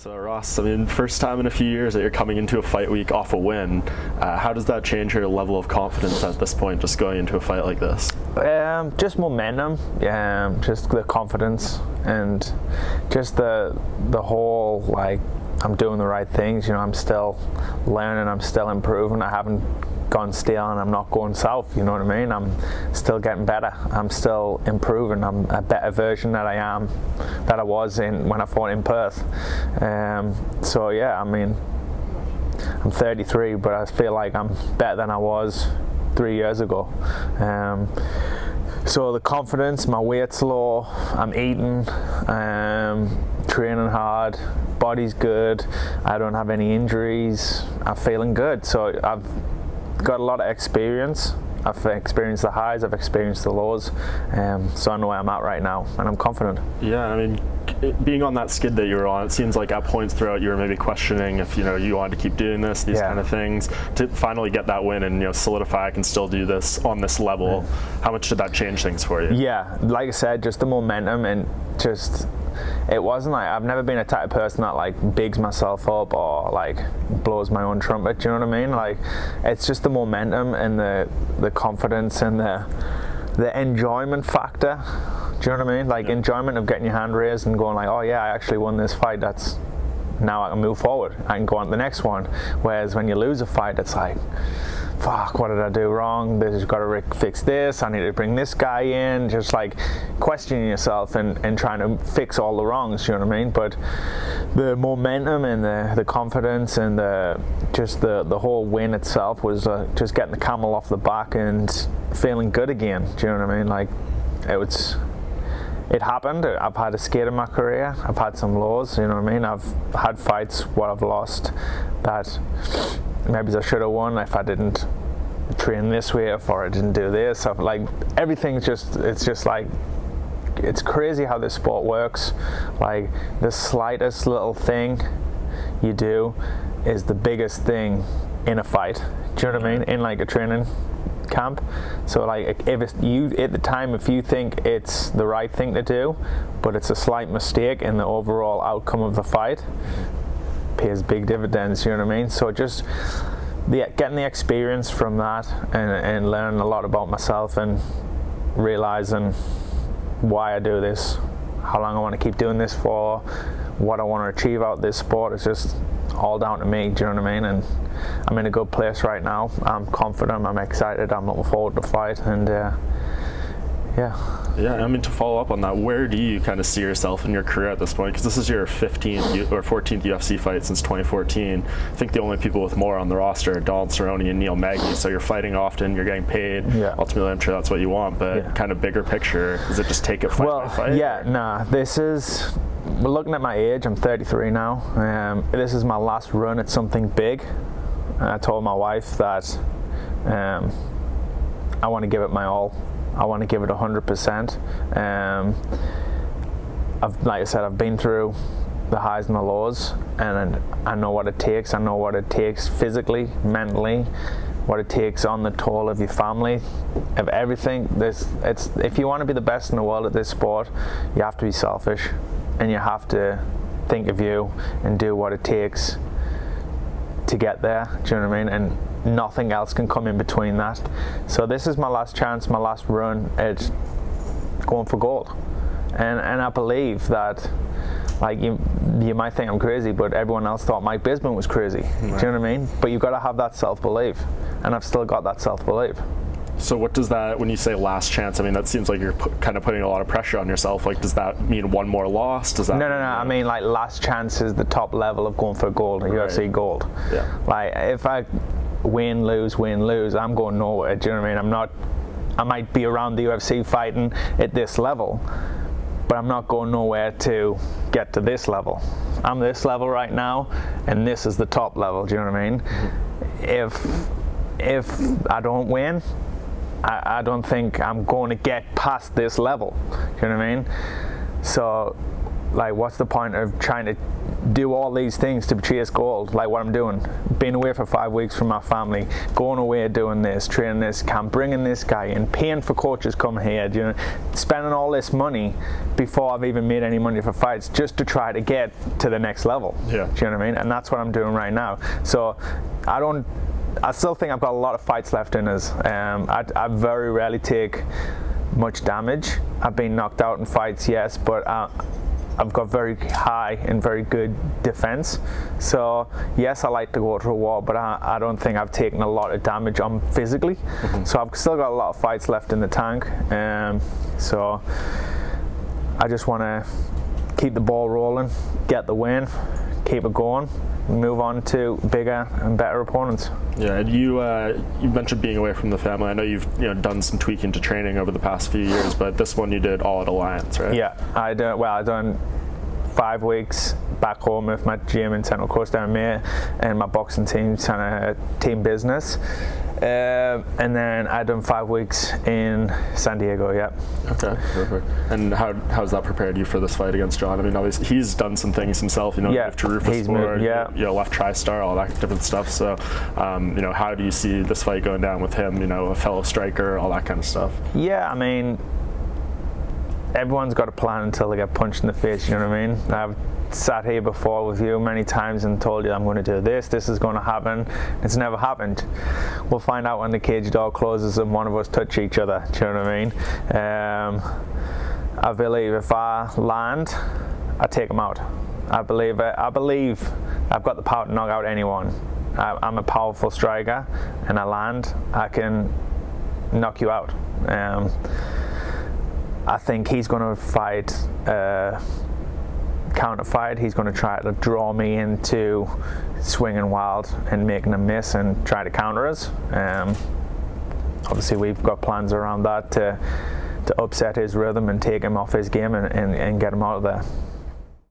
So Ross, I mean, first time in a few years that you're coming into a fight week off a win. How does that change your level of confidence at this point, just going into a fight like this? Just momentum, just the confidence, and just the whole, like, I'm doing the right things. You know, I'm still learning, I'm still improving. I haven't gone stale and I'm not going south, you know what I mean? I'm still getting better. I'm still improving. I'm a better version that I was when I fought in Perth. So yeah, I mean, I'm 33, but I feel like I'm better than I was 3 years ago. So the confidence, my weight's low, I'm eating, training hard, body's good, I don't have any injuries, I'm feeling good. So I've got a lot of experience. I've experienced the highs, I've experienced the lows, so I know where I'm at right now, and I'm confident. Yeah, I mean, being on that skid that you were on, it seems like at points throughout you were maybe questioning if you wanted to keep doing these kind of things. To finally get that win and solidify I can still do this on this level, how much did that change things for you? Yeah, like I said, just the momentum, and just it wasn't like, I've never been a type of person that like bigs myself up or like blows my own trumpet, do you know what I mean? Like, it's just the momentum and the confidence and the enjoyment factor, do you know what I mean? Like, enjoyment of getting your hand raised and going like, oh yeah, I actually won this fight, that's, now I can move forward, I can go on to the next one. Whereas when you lose a fight, it's like, fuck, what did I do wrong? This has got to fix this, I need to bring this guy in, just like questioning yourself and trying to fix all the wrongs, you know what I mean? But the momentum and the confidence and just the whole win itself was just getting the camel off the back and feeling good again, do you know what I mean? Like, it happened. I've had a skid in my career, I've had some lows, you know what I mean? I've had fights where I've lost that maybe I should have won if I didn't train this way, or I didn't do this. Like, everything's it's just like, it's crazy how this sport works. Like, the slightest little thing you do is the biggest thing in a fight. Do you know what I mean? In like a training camp. So like, if you at the time, if you think it's the right thing to do, but it's a slight mistake in the overall outcome of the fight, pays big dividends, you know what I mean? So just getting the experience from that and learning a lot about myself and realizing why I do this, how long I want to keep doing this for, what I want to achieve out of this sport, is just all down to me, do you know what I mean? And I'm in a good place right now. I'm confident, I'm excited, I'm looking forward to the fight, and yeah, I mean, to follow up on that, where do you kind of see yourself in your career at this point? Because this is your 15th or 14th UFC fight since 2014. I think the only people with more on the roster are Donald Cerrone and Neil Magny. So you're fighting often, you're getting paid. Yeah. Ultimately, I'm sure that's what you want. But kind of bigger picture, is it just take it fight by fight? Yeah, nah. We're looking at my age. I'm 33 now. This is my last run at something big. I told my wife that I want to give it my all. I want to give it 100%. Like I said, I've been through the highs and the lows, and I know what it takes. I know what it takes physically, mentally, what it takes on the toll of your family, of everything. If you want to be the best in the world at this sport, you have to be selfish, and you have to think of you and do what it takes to get there. Do you know what I mean? And nothing else can come in between that. So this is my last chance, my last run at going for gold, and I believe that, like, you might think I'm crazy, but everyone else thought Mike Bisping was crazy. Right. Do you know what I mean? But you've got to have that self-belief, and I've still got that self-belief. So what does that, when you say last chance, I mean, that seems like you're kind of putting a lot of pressure on yourself. Like, does that mean one more loss? Does that No. I mean, like, last chance is the top level of going for gold, UFC gold. Yeah. Like, if I win, lose, I'm going nowhere. Do you know what I mean? I might be around the UFC fighting at this level, but I'm not going nowhere to get to this level. I'm this level right now, and this is the top level. Do you know what I mean? If I don't win, I don't think I'm going to get past this level. Do you know what I mean? So, like, what's the point of trying to do all these things to chase gold, like what I'm doing, being away for 5 weeks from my family, going away doing this, training this camp, bringing this guy in, paying for coaches coming here, you know, spending all this money before I've even made any money for fights, just to try to get to the next level. Yeah. Do you know what I mean? And that's what I'm doing right now. So I still think I've got a lot of fights left in us. I very rarely take much damage. I've been knocked out in fights, yes, but I've got very high and very good defense. So yes, I like to go to a war, but I don't think I've taken a lot of damage on physically. So I've still got a lot of fights left in the tank. So I just want to keep the ball rolling, get the win, keep it going, move on to bigger and better opponents. Yeah, and you mentioned being away from the family. I know you've done some tweaking to training over the past few years, but this one you did all at Alliance, right? Yeah, I done 5 weeks back home with my gym in Central Coast down here, and my boxing team, kind of team business. And then I done 5 weeks in San Diego. Yeah. Okay, perfect. And how's that prepared you for this fight against John? I mean, obviously he's done some things himself. You know, yeah, moved to Rufus Sport, left TriStar, all that different stuff. So, how do you see this fight going down with him? You know, a fellow striker, all that kind of stuff. Yeah, I mean, everyone's got a plan until they get punched in the face. You know what I mean? I've sat here before with you many times and told you I'm going to do this is going to happen. It's never happened. We'll find out when the cage door closes and one of us touch each other. Do you know what I mean? I believe if I land, I take them out. I believe I've got the power to knock out anyone. I'm a powerful striker, and I land, I can knock you out. I think he's going to fight counter fight. He's going to try to draw me into swinging wild and making a miss and try to counter us. Obviously we've got plans around that to upset his rhythm and take him off his game and get him out of there.